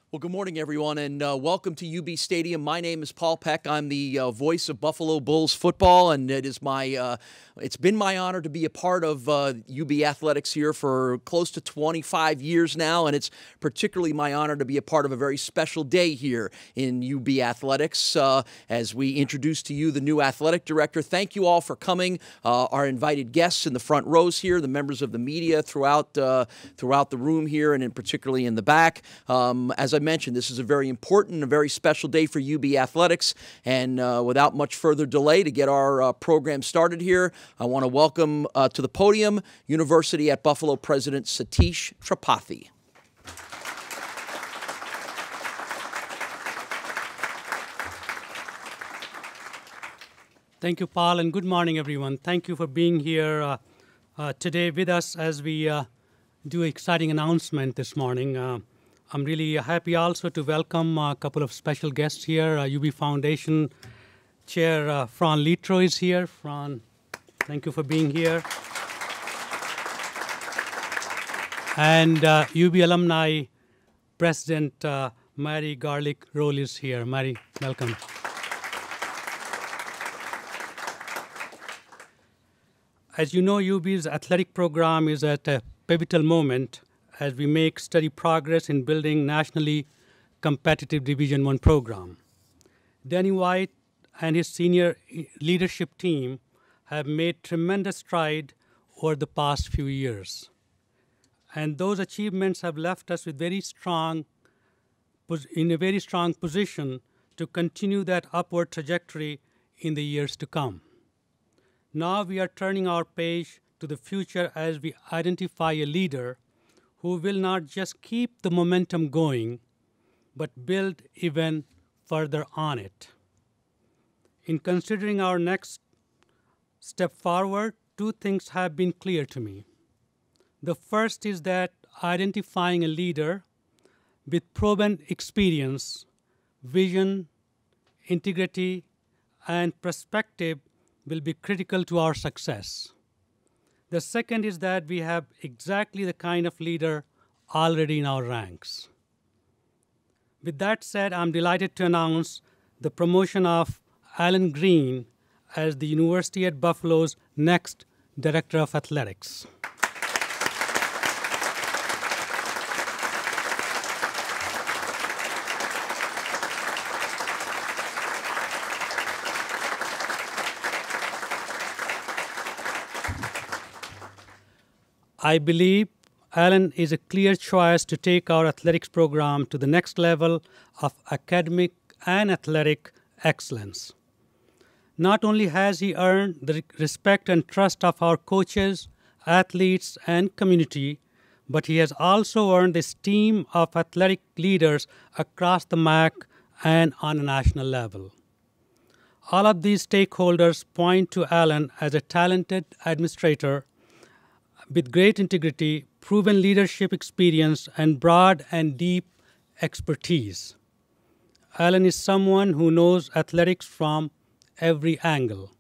Well, good morning, everyone, and welcome to UB Stadium. My name is Paul Peck. I'm the voice of Buffalo Bulls football, and it's been my honor to be a part of UB Athletics here for close to 25 years now, and it's particularly my honor to be a part of a very special day here in UB Athletics as we introduce to you the new athletic director. Thank you all for coming. Our invited guests in the front rows here, the members of the media throughout the room here, and particularly in the back. As I mentioned, this is a very important, a very special day for UB Athletics, and without much further delay, to get our program started here, I want to welcome to the podium University at Buffalo President Satish Tripathi. Thank you, Paul, and good morning, everyone. Thank you for being here today with us as we do an exciting announcement this morning. I'm really happy also to welcome a couple of special guests here. UB Foundation Chair Fran Litro is here. Fran, thank you for being here. And UB Alumni President Mary Garlick Roll is here. Mary, welcome. As you know, UB's athletic program is at a pivotal moment as we make steady progress in building nationally competitive Division I program. Danny White and his senior leadership team have made tremendous stride over the past few years. And those achievements have left us with in a very strong position to continue that upward trajectory in the years to come. Now we are turning our page to the future as we identify a leader who will not just keep the momentum going, but build even further on it. In considering our next step forward, two things have been clear to me. The first is that identifying a leader with proven experience, vision, integrity, and perspective will be critical to our success. The second is that we have exactly the kind of leader already in our ranks. With that said, I'm delighted to announce the promotion of Alan Greene as the University at Buffalo's next Director of Athletics. I believe Alan is a clear choice to take our athletics program to the next level of academic and athletic excellence. Not only has he earned the respect and trust of our coaches, athletes, and community, but he has also earned the esteem of athletic leaders across the MAC and on a national level. All of these stakeholders point to Alan as a talented administrator with great integrity, proven leadership experience, and broad and deep expertise. Alan is someone who knows athletics from every angle.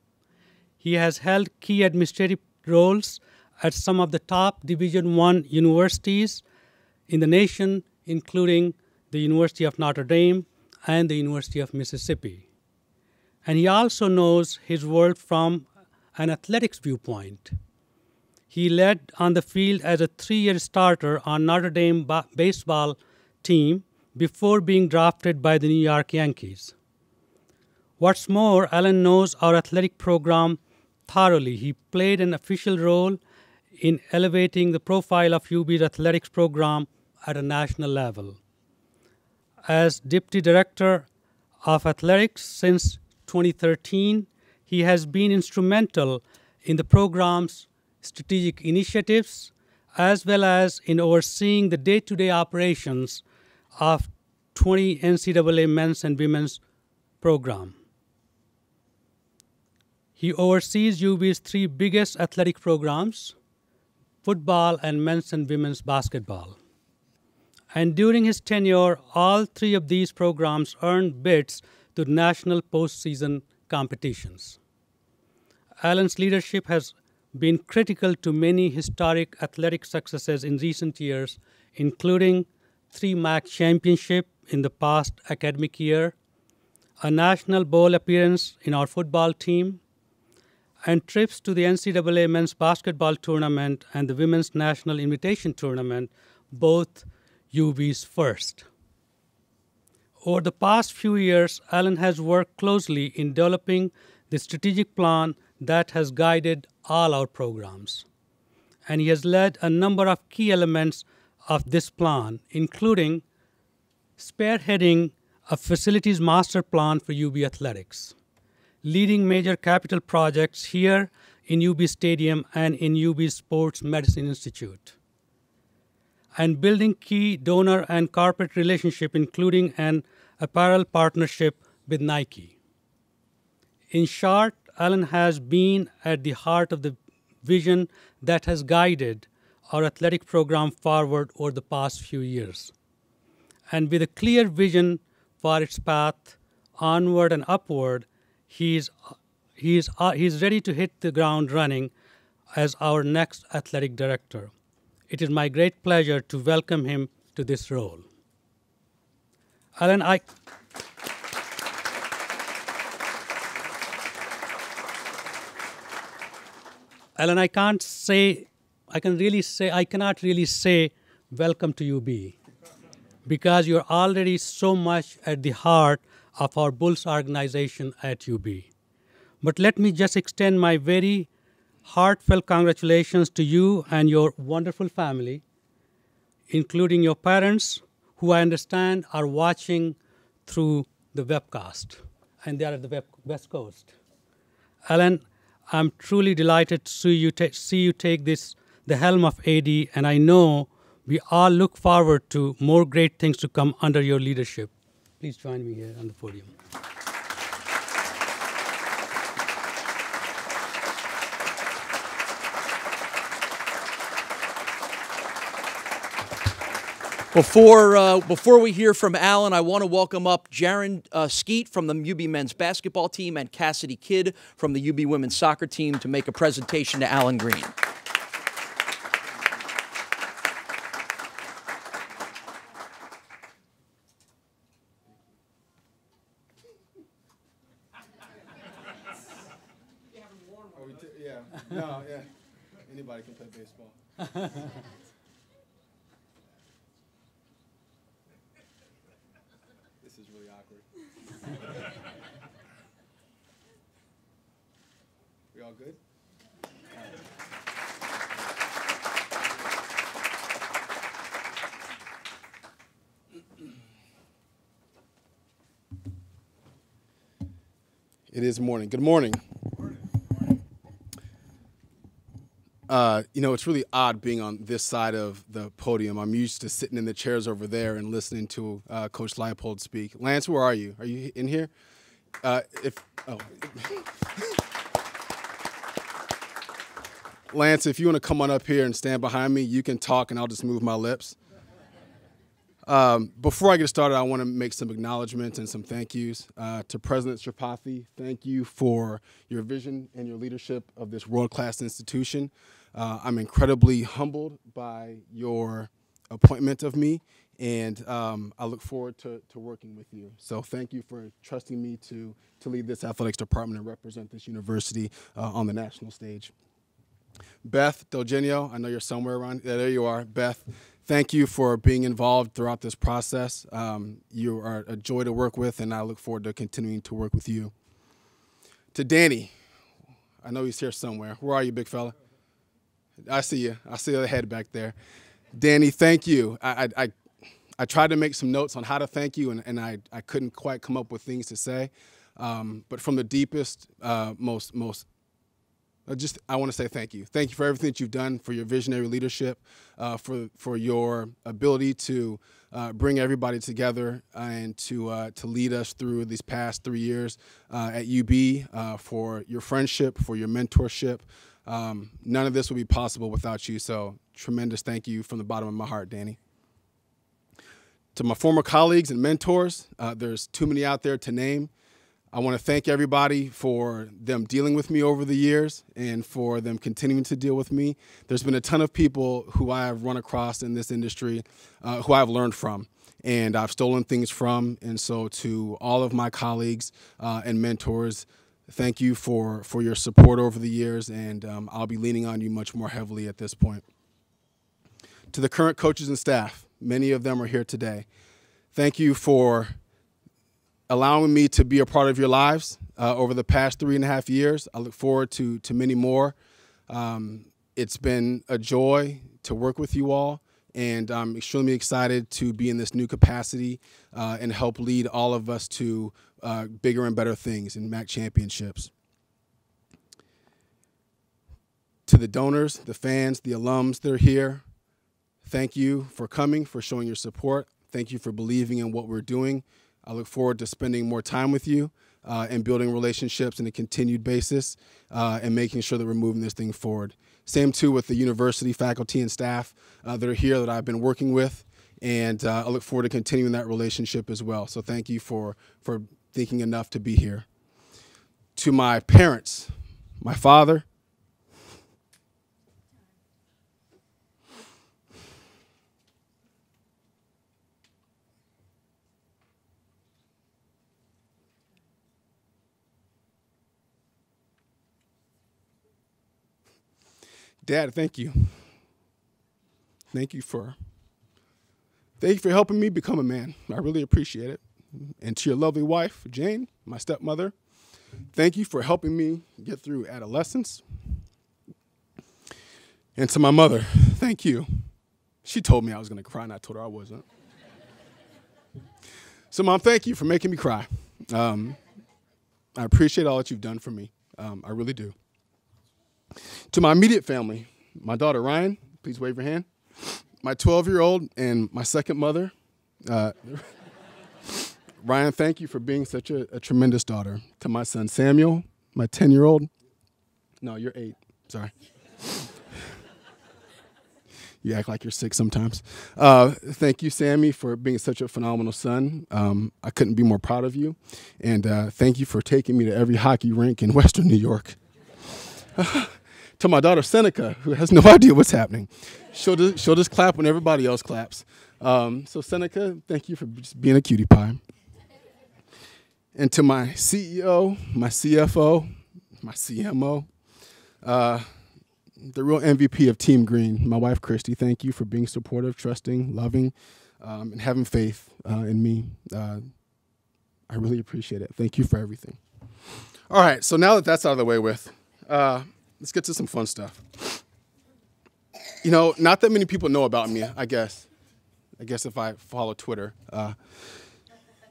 He has held key administrative roles at some of the top Division I universities in the nation, including the University of Notre Dame and the University of Mississippi. And he also knows his world from an athletics viewpoint. He led on the field as a 3-year starter on Notre Dame baseball team before being drafted by the New York Yankees. What's more, Alan knows our athletic program thoroughly. He played an official role in elevating the profile of UB's athletics program at a national level. As Deputy Director of Athletics since 2013, he has been instrumental in the program's strategic initiatives, as well as in overseeing the day-to-day operations of 20 NCAA men's and women's program. He oversees UB's 3 biggest athletic programs, football and men's and women's basketball. And during his tenure, all 3 of these programs earned bids to national postseason competitions. Alan's leadership has been critical to many historic athletic successes in recent years, including 3 MAC championship in the past academic year, a national bowl appearance in our football team, and trips to the NCAA men's basketball tournament and the women's national invitation tournament, both UB's first. Over the past few years, Alan has worked closely in developing the strategic plan that has guided all our programs. And he has led a number of key elements of this plan, including spearheading a facilities master plan for UB athletics, leading major capital projects here in UB Stadium and in UB Sports Medicine Institute, and building key donor and corporate relationship, including an apparel partnership with Nike. In short, Alan has been at the heart of the vision that has guided our athletic program forward over the past few years. And with a clear vision for its path onward and upward, he's ready to hit the ground running as our next athletic director. It is my great pleasure to welcome him to this role. Alan, I cannot really say welcome to UB, because you're already so much at the heart of our Bulls organization at UB. But let me just extend my very heartfelt congratulations to you and your wonderful family, including your parents, who I understand are watching through the webcast, and they are at the West Coast. Alan, I'm truly delighted to see you take the helm of AD, and I know we all look forward to more great things to come under your leadership. Please join me here on the podium. Before we hear from Alan, I want to welcome up Jaron Skeet from the UB men's basketball team and Cassidy Kidd from the UB women's soccer team to make a presentation to Alan Greene. Anybody can play baseball. This is really awkward. We all good? All right. It is morning. Good morning. You know, it's really odd being on this side of the podium. I'm used to sitting in the chairs over there and listening to Coach Leipold speak. Lance, where are you? Are you in here? Lance, if you want to come on up here and stand behind me, you can talk and I'll just move my lips. Before I get started, I want to make some acknowledgments and some thank yous. To President Tripathi, thank you for your vision and your leadership of this world-class institution. I'm incredibly humbled by your appointment of me, and I look forward to working with you. So thank you for trusting me to lead this athletics department and represent this university on the national stage. Beth Delgenio, I know you're somewhere around. Yeah, there you are. Beth, thank you for being involved throughout this process. You are a joy to work with, and I look forward to continuing to work with you. To Danny, I know he's here somewhere. Where are you, big fella? I see you. I see the head back there. Danny, thank you. I tried to make some notes on how to thank you, and I couldn't quite come up with things to say. But from the deepest, I want to say thank you. Thank you for everything that you've done, for your visionary leadership, for your ability to bring everybody together and to lead us through these past 3 years at UB, for your friendship, for your mentorship. None of this would be possible without you, so tremendous thank you from the bottom of my heart, Danny. To my former colleagues and mentors, there's too many out there to name. I want to thank everybody for them dealing with me over the years and for them continuing to deal with me. There's been a ton of people who I have run across in this industry who I've learned from and I've stolen things from. And so to all of my colleagues and mentors, thank you for your support over the years, and I'll be leaning on you much more heavily at this point. To the current coaches and staff, many of them are here today. Thank you for allowing me to be a part of your lives over the past 3.5 years. I look forward to many more. It's been a joy to work with you all, and I'm extremely excited to be in this new capacity and help lead all of us to bigger and better things in MAC championships. To the donors, the fans, the alums that are here, thank you for coming, for showing your support. Thank you for believing in what we're doing. I look forward to spending more time with you and building relationships on a continued basis and making sure that we're moving this thing forward. Same too with the university faculty and staff that are here that I've been working with, and I look forward to continuing that relationship as well. So thank you for thinking enough to be here. To my parents, my father, Dad, thank you. Thank you for helping me become a man. I really appreciate it. And to your lovely wife, Jane, my stepmother, thank you for helping me get through adolescence. And to my mother, thank you. She told me I was going to cry, and I told her I wasn't. So, Mom, thank you for making me cry. I appreciate all that you've done for me. I really do. To my immediate family, my daughter Ryan, please wave your hand. My 12-year-old and my second mother, Ryan, thank you for being such a tremendous daughter. To my son Samuel, my 10-year-old. No, you're 8. Sorry. You act like you're 6 sometimes. Thank you, Sammy, for being such a phenomenal son. I couldn't be more proud of you. And thank you for taking me to every hockey rink in Western New York. To my daughter Seneca, who has no idea what's happening. She'll just clap when everybody else claps. So Seneca, thank you for just being a cutie pie. And to my CEO, my CFO, my CMO, the real MVP of Team Greene, my wife Christy, thank you for being supportive, trusting, loving, and having faith in me. I really appreciate it. Thank you for everything. All right, so now that that's out of the way with, let's get to some fun stuff. You know, not that many people know about me, I guess if I follow Twitter.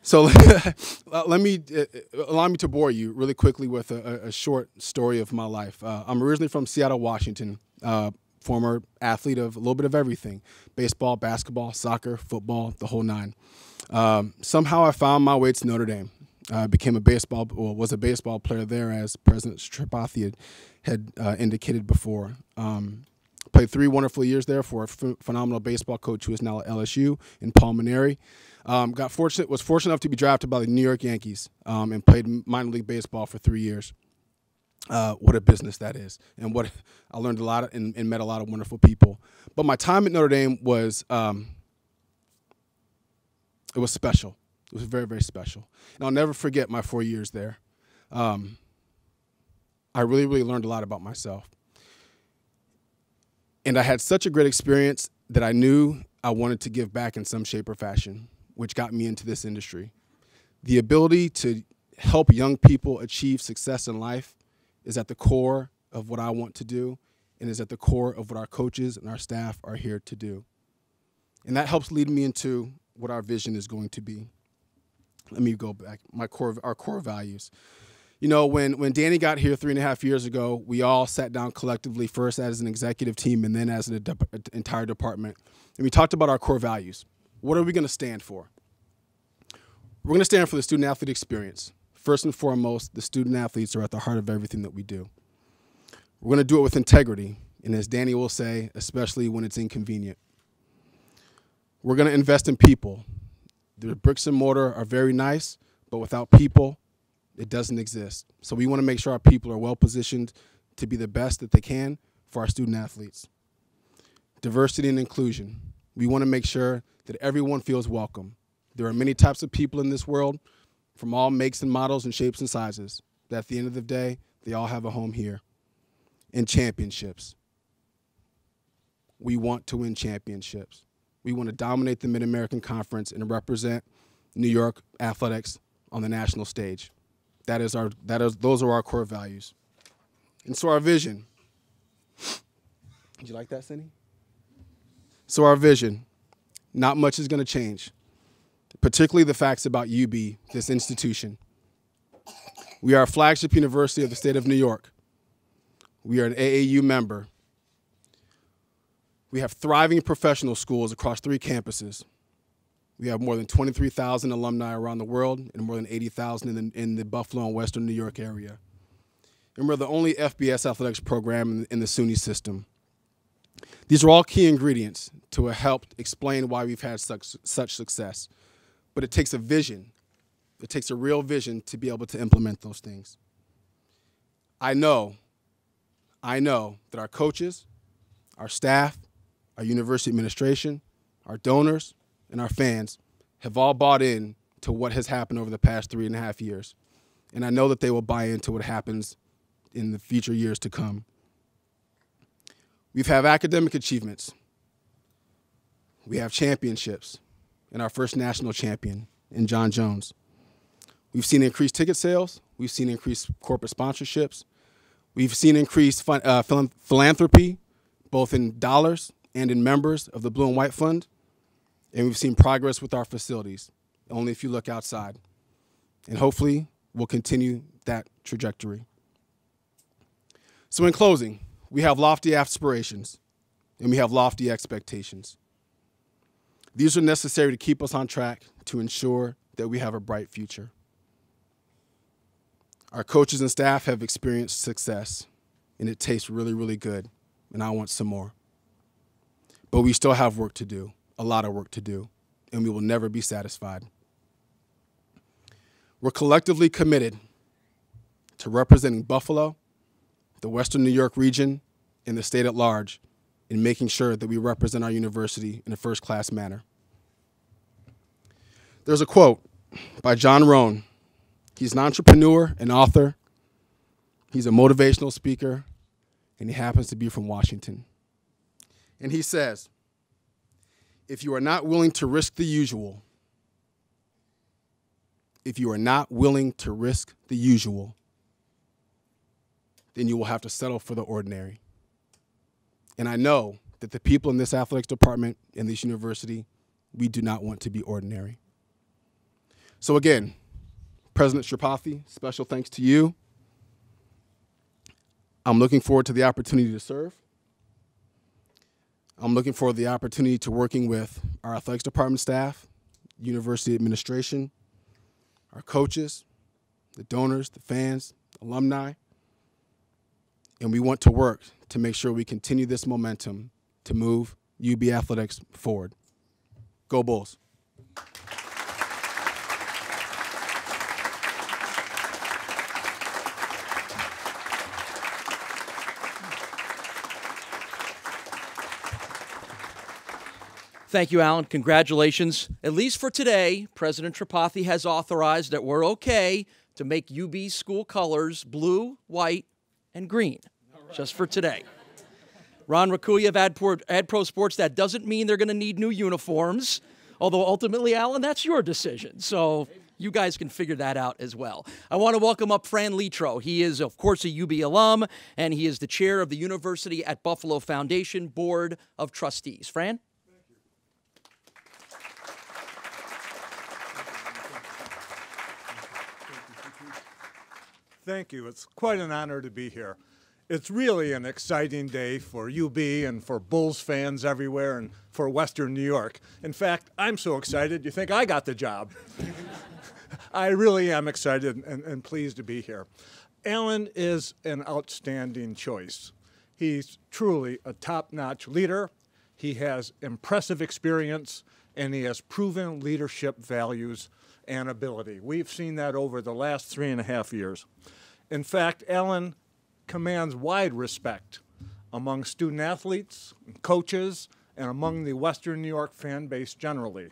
So allow me to bore you really quickly with a short story of my life. I'm originally from Seattle, Washington, former athlete of a little bit of everything: baseball, basketball, soccer, football, the whole nine. Somehow I found my way to Notre Dame. Was a baseball player there, as President Tripathi had indicated before. Played 3 wonderful years there for a phenomenal baseball coach who is now at LSU in Paul Maneri. Was fortunate enough to be drafted by the New York Yankees and played minor league baseball for 3 years. What a business that is, and what I learned a lot and met a lot of wonderful people. But my time at Notre Dame was it was special. It was very, very special. And I'll never forget my 4 years there. I really, really learned a lot about myself. And I had such a great experience that I knew I wanted to give back in some shape or fashion, which got me into this industry. The ability to help young people achieve success in life is at the core of what I want to do and is at the core of what our coaches and our staff are here to do. And that helps lead me into what our vision is going to be. Let me go back, our core values. You know, when Danny got here 3.5 years ago, we all sat down collectively, first as an executive team and then as an entire department. And we talked about our core values. What are we going to stand for? We're going to stand for the student-athlete experience. First and foremost, the student-athletes are at the heart of everything that we do. We're going to do it with integrity, and as Danny will say, especially when it's inconvenient. We're going to invest in people. The bricks and mortar are very nice, but without people, It doesn't exist. So we want to make sure our people are well positioned to be the best that they can for our student athletes. Diversity and inclusion. We want to make sure that everyone feels welcome. There are many types of people in this world, from all makes and models and shapes and sizes, that at the end of the day, they all have a home here. And championships. We want to win championships. We want to dominate the Mid-American Conference and represent New York athletics on the national stage. Those are our core values. And so our vision. Did you like that, Cindy? So our vision, not much is going to change, particularly the facts about UB, this institution. We are a flagship university of the state of New York. We are an AAU member. We have thriving professional schools across 3 campuses. We have more than 23,000 alumni around the world and more than 80,000 in the Buffalo and Western New York area. And we're the only FBS athletics program in the SUNY system. These are all key ingredients to help explain why we've had such success. But it takes a vision. It takes a real vision to be able to implement those things. I know that our coaches, our staff, our university administration, our donors, and our fans have all bought in to what has happened over the past 3.5 years. And I know that they will buy into what happens in the future years to come. We've had academic achievements. We have championships, and our first national champion in John Jones. We've seen increased ticket sales. We've seen increased corporate sponsorships. We've seen increased philanthropy, both in dollars and in members of the Blue and White Fund. And we've seen progress with our facilities, only if you look outside. And hopefully, we'll continue that trajectory. So in closing, we have lofty aspirations, and we have lofty expectations. These are necessary to keep us on track to ensure that we have a bright future. Our coaches and staff have experienced success, and it tastes really, really good, and I want some more. But we still have work to do, a lot of work to do, and we will never be satisfied. We're collectively committed to representing Buffalo, the Western New York region, and the state at large in making sure that we represent our university in a first-class manner. There's a quote by John Rohn. He's an entrepreneur, an author. He's a motivational speaker, and he happens to be from Washington. And he says, if you are not willing to risk the usual, then you will have to settle for the ordinary. And I know that the people in this athletics department in this university, we do not want to be ordinary. So again, President Tripathi, special thanks to you. I'm looking forward to the opportunity to serve. I'm looking forward to the opportunity to working with our athletics department staff, university administration, our coaches, the donors, the fans, alumni. And we want to work to make sure we continue this momentum to move UB athletics forward. Go Bulls. Thank you, Alan. Congratulations. At least for today, President Tripathi has authorized that we're okay to make UB school colors blue, white, and green, just for today. Ron Rakuya of AdPro Sports, that doesn't mean they're going to need new uniforms, although ultimately, Alan, that's your decision. So you guys can figure that out as well. I want to welcome up Fran Litro. He is, of course, a UB alum, and he is the chair of the University at Buffalo Foundation Board of Trustees. Fran? Thank you. It's quite an honor to be here. It's really an exciting day for UB and for Bulls fans everywhere and for Western New York. In fact, I'm so excited you think I got the job. I really am excited and pleased to be here. Alan is an outstanding choice. He's truly a top-notch leader. He has impressive experience, and he has proven leadership values. and ability. We've seen that over the last 3.5 years. In fact, Alan commands wide respect among student athletes, and coaches, and among the Western New York fan base generally.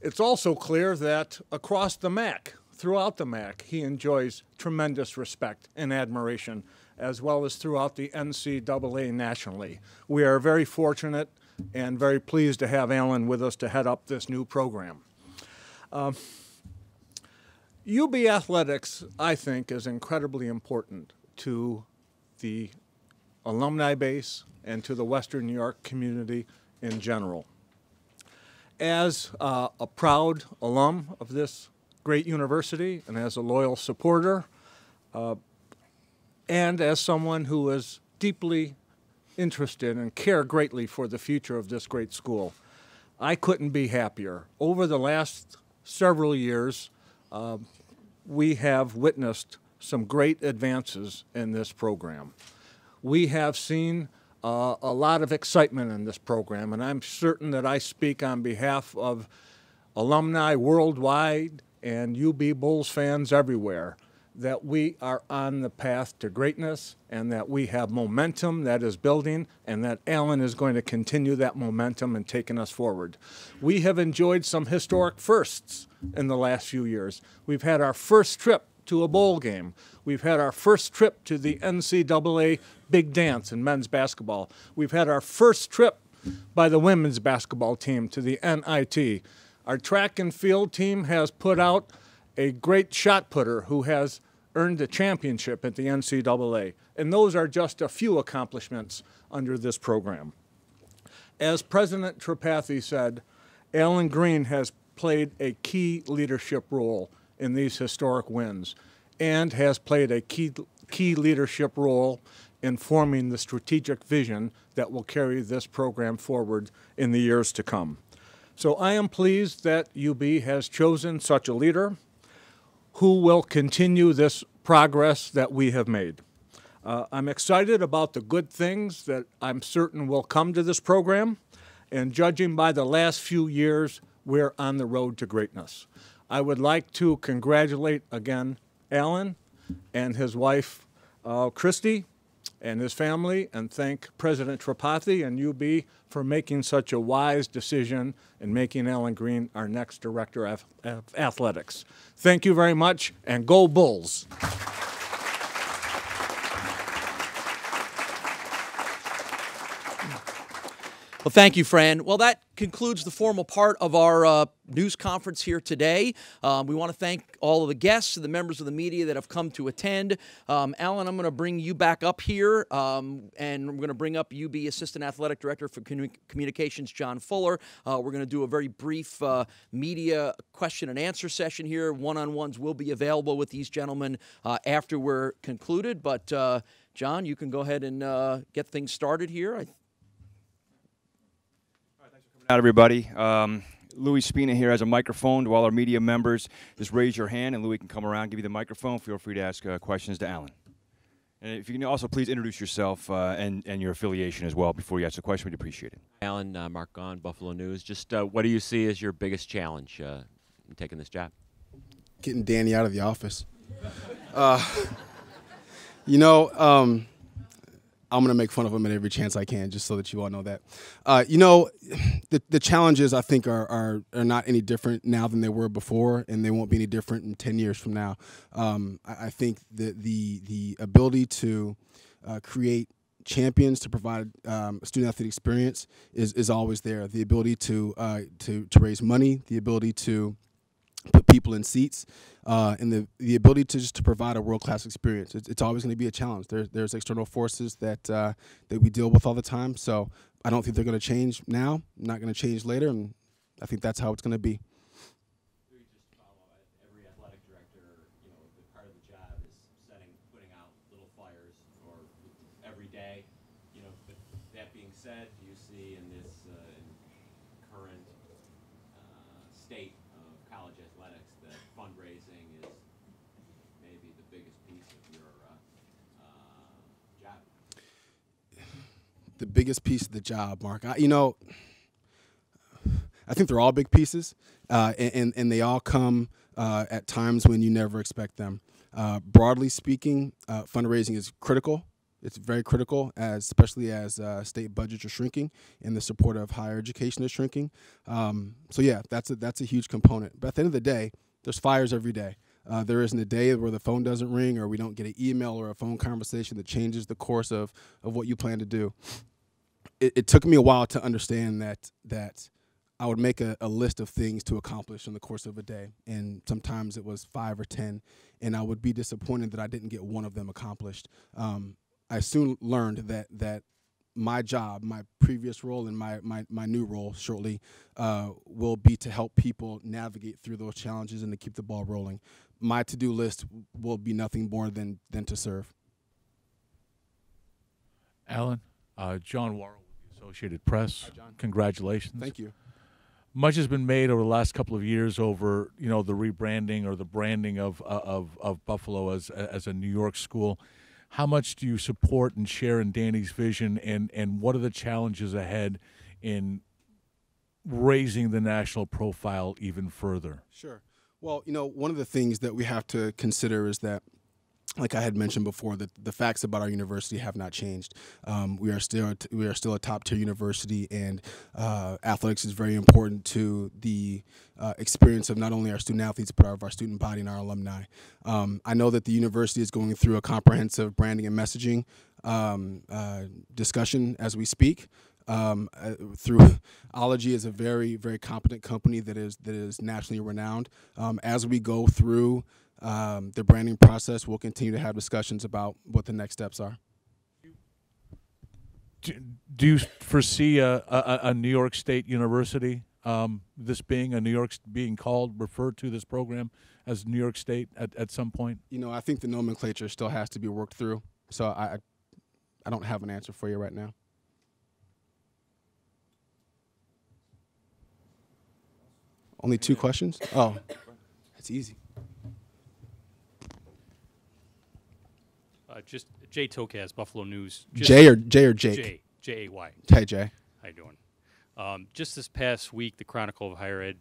It's also clear that across the MAC, throughout the MAC, he enjoys tremendous respect and admiration, as well as throughout the NCAA nationally. We are very fortunate and very pleased to have Alan with us to head up this new program. UB Athletics, I think, is incredibly important to the alumni base and to the Western New York community in general. As a proud alum of this great university and as a loyal supporter, and as someone who is deeply interested and care greatly for the future of this great school, I couldn't be happier. Over the last several years, we have witnessed some great advances in this program. We have seen a lot of excitement in this program, and I'm certain that I speak on behalf of alumni worldwide and UB Bulls fans everywhere that we are on the path to greatness and that we have momentum that is building and that Alan is going to continue that momentum and taking us forward. We have enjoyed some historic firsts in the last few years. We've had our first trip to a bowl game. We've had our first trip to the NCAA Big Dance in men's basketball. We've had our first trip by the women's basketball team to the NIT. Our track and field team has put out a great shot putter who has earned a championship at the NCAA. And those are just a few accomplishments under this program. As President Tripathi said, Alan Greene has played a key leadership role in these historic wins and has played a key leadership role in forming the strategic vision that will carry this program forward in the years to come. So I am pleased that UB has chosen such a leader who will continue this progress that we have made. I'm excited about the good things that I'm certain will come to this program, and judging by the last few years, we're on the road to greatness. I would like to congratulate again Alan and his wife, Christy, and his family, and thank President Tripathi and UB for making such a wise decision and making Alan Greene our next Director of Athletics. Thank you very much, and go Bulls! Well, thank you, Fran. Well, that concludes the formal part of our news conference here today. We want to thank all of the guests and the members of the media that have come to attend. Alan, I'm going to bring you back up here, and we're going to bring up UB Assistant Athletic Director for Communications, John Fuller. We're going to do a very brief media question and answer session here. One-on-ones will be available with these gentlemen after we're concluded. But, John, you can go ahead and get things started here. Out, everybody. Louis Spina here has a microphone to all our media members. Just raise your hand, and Louis can come around, give you the microphone. Feel free to ask questions to Alan. And if you can also please introduce yourself and your affiliation as well before you ask a question, we'd appreciate it. Alan, Mark Gahn, Buffalo News. Just what do you see as your biggest challenge in taking this job? Getting Danny out of the office. You know, I'm going to make fun of him at every chance I can, just so that you all know that. You know, the challenges, I think, are not any different now than they were before, and they won't be any different in 10 years from now. I think that the ability to create champions, to provide a student-athlete experience is always there. The ability to raise money, the ability to put people in seats, and the ability to provide a world-class experience. It's always going to be a challenge. There's external forces that we deal with all the time. So I don't think they're going to change now. Not going to change later, and I think that's how it's going to be. Just follow every athletic director. You know, the part of the job is putting out little flyers for every day. You know, but that being said, do you see in this current state of college athletics that fundraising is maybe the biggest piece of your job? The biggest piece of the job, Mark. You know, I think they're all big pieces, and they all come at times when you never expect them. Broadly speaking, fundraising is critical. It's very critical, especially as state budgets are shrinking and the support of higher education is shrinking. So yeah, that's a huge component. But at the end of the day, there's fires every day. There isn't a day where the phone doesn't ring or we don't get an email or a phone conversation that changes the course of what you plan to do. It took me a while to understand that I would make a list of things to accomplish in the course of a day, and sometimes it was 5 or 10, and I would be disappointed that I didn't get one of them accomplished. I soon learned that my job, my previous role, and my new role shortly will be to help people navigate through those challenges and to keep the ball rolling. My to-do list will be nothing more than to serve. Alan, John Worrell with the Associated Press. Hi, John. Congratulations. Thank you. Much has been made over the last couple of years over, the rebranding or the branding of Buffalo as a New York school. How much do you support and share in Danny's vision, and what are the challenges ahead in raising the national profile even further? Sure. Well, one of the things that we have to consider is that, like I had mentioned before, that the facts about our university have not changed. We are still a top-tier university, and athletics is very important to the experience of not only our student athletes but of our student body and our alumni. I know that the university is going through a comprehensive branding and messaging discussion as we speak. Through Ology is a very, very competent company that is nationally renowned. As we go through the branding process, we'll continue to have discussions about what the next steps are. Do you foresee a New York State University, this being referred to this program as New York State at some point? I think the nomenclature still has to be worked through, so I don't have an answer for you right now. Only 2 questions? Oh, that's easy. Just Jay Tokaz, Buffalo News. Jay or Jake? Jay, J-A-Y. Hey, Jay. How you doing? Just this past week, the Chronicle of Higher Ed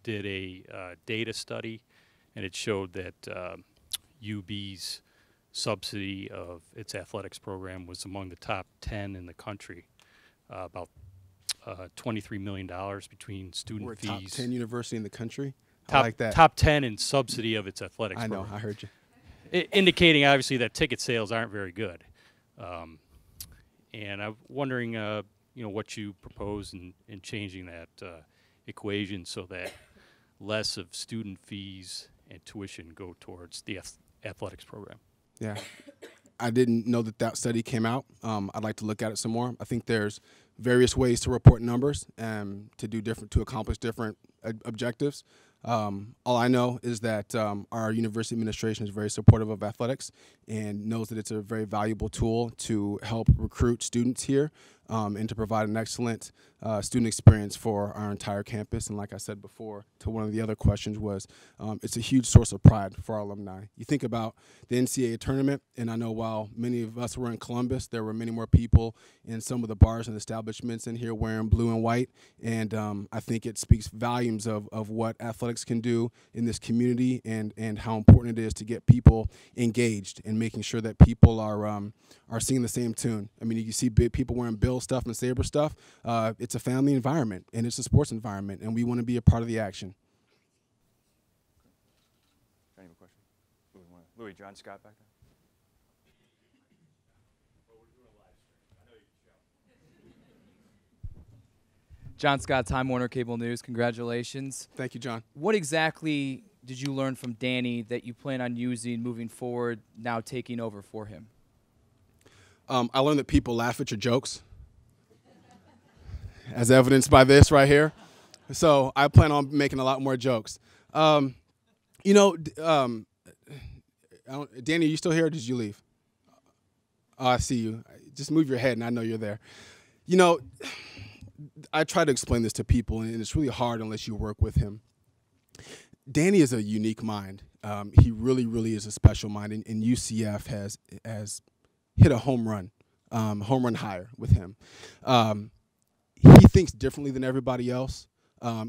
did a data study, and it showed that UB's subsidy of its athletics program was among the top 10 in the country, about $23 million between student We're a fees. top 10 university in the country? Top, I like that. Top 10 in subsidy of its athletics I know, program. I heard you. Indicating, obviously, that ticket sales aren't very good. And I'm wondering, what you propose in changing that equation so that less of student fees and tuition go towards the athletics program. Yeah. I didn't know that study came out. I'd like to look at it some more. I think there's various ways to report numbers and to accomplish different objectives. All I know is that our university administration is very supportive of athletics and knows that it's a very valuable tool to help recruit students here and to provide an excellent student experience for our entire campus. And like I said before, to one of the other questions was, it's a huge source of pride for our alumni. You think about the NCAA tournament, and I know while many of us were in Columbus, there were many more people in some of the bars and establishments in here wearing blue and white. And I think it speaks volumes of what athletics can do in this community and how important it is to get people engaged and making sure that people are singing the same tune. I mean, you see big people wearing Bill stuff and Sabre stuff. It's a family environment and it's a sports environment, and we want to be a part of the action. Any more questions? Louis, John Scott back there. John Scott, Time Warner Cable News. Congratulations. Thank you, John. What exactly did you learn from Danny that you plan on using moving forward, now taking over for him? I learned that people laugh at your jokes, as evidenced by this right here. So I plan on making a lot more jokes. Danny, are you still here or did you leave? Oh, I see you. Just move your head and I know you're there. I try to explain this to people, and it's really hard unless you work with him. Danny is a unique mind. He really, really is a special mind, and UCF has hit a home run hire with him. He thinks differently than everybody else.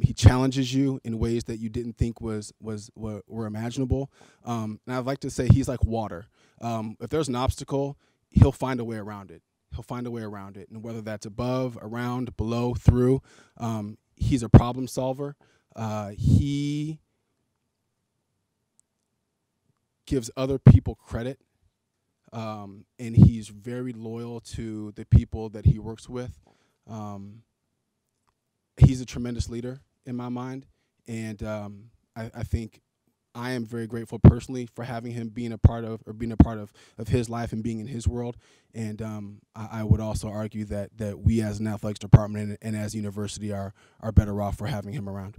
He challenges you in ways that you didn't think were imaginable. And I'd like to say he's like water. If there's an obstacle, he'll find a way around it. He'll find a way around it. And whether that's above, around, below, through, he's a problem solver. He gives other people credit. And he's very loyal to the people that he works with. He's a tremendous leader in my mind, and I think I am very grateful personally for having him being a part of his life and being in his world. And I would also argue that we as an athletics department and as a university are better off for having him around.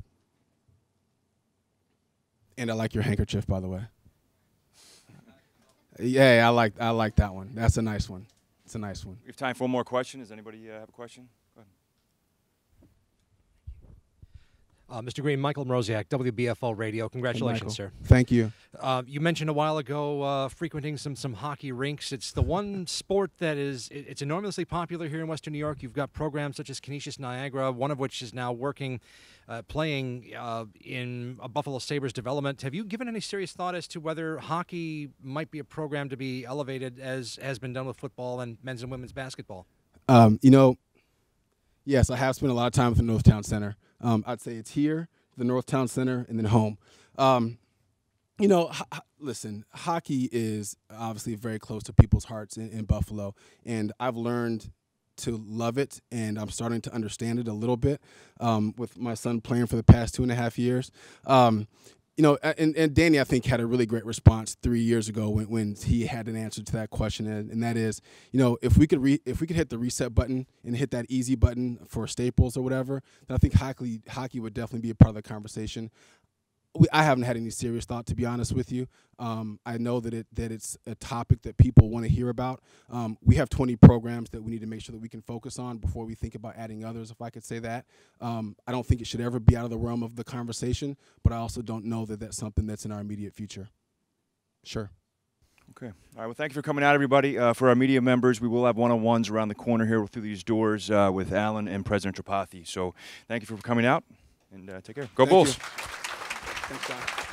And I like your handkerchief, by the way. Yeah, I like that one. That's a nice one. It's a nice one. We have time for one more question. Does anybody have a question? Go ahead. Mr. Greene, Michael Mroziak, WBFL Radio. Congratulations, Hey, sir. Thank you. You mentioned a while ago frequenting some hockey rinks. It's the one sport that it's enormously popular here in Western New York. You've got programs such as Canisius Niagara, one of which is now playing in a Buffalo Sabres development. Have you given any serious thought as to whether hockey might be a program to be elevated as has been done with football and men's and women's basketball? Yes, I have spent a lot of time with the Northtown Center. I'd say it's here, the Northtown Center, and then home. Listen, hockey is obviously very close to people's hearts in Buffalo, and I've learned to love it, and I'm starting to understand it a little bit with my son playing for the past 2.5 years. And Danny, I think, had a really great response 3 years ago when he had an answer to that question, and that is, if we could hit the reset button and hit that easy button for Staples or whatever, then I think hockey would definitely be a part of the conversation. I haven't had any serious thought, to be honest with you. I know that it's a topic that people want to hear about. We have 20 programs that we need to make sure that we can focus on before we think about adding others, if I could say that. I don't think it should ever be out of the realm of the conversation, but I also don't know that that's something that's in our immediate future. Sure. Okay. All right. Well, thank you for coming out, everybody. For our media members, we will have one-on-ones around the corner here through these doors with Alan and President Tripathi. So thank you for coming out, and take care. Go Bulls. Thanks, John.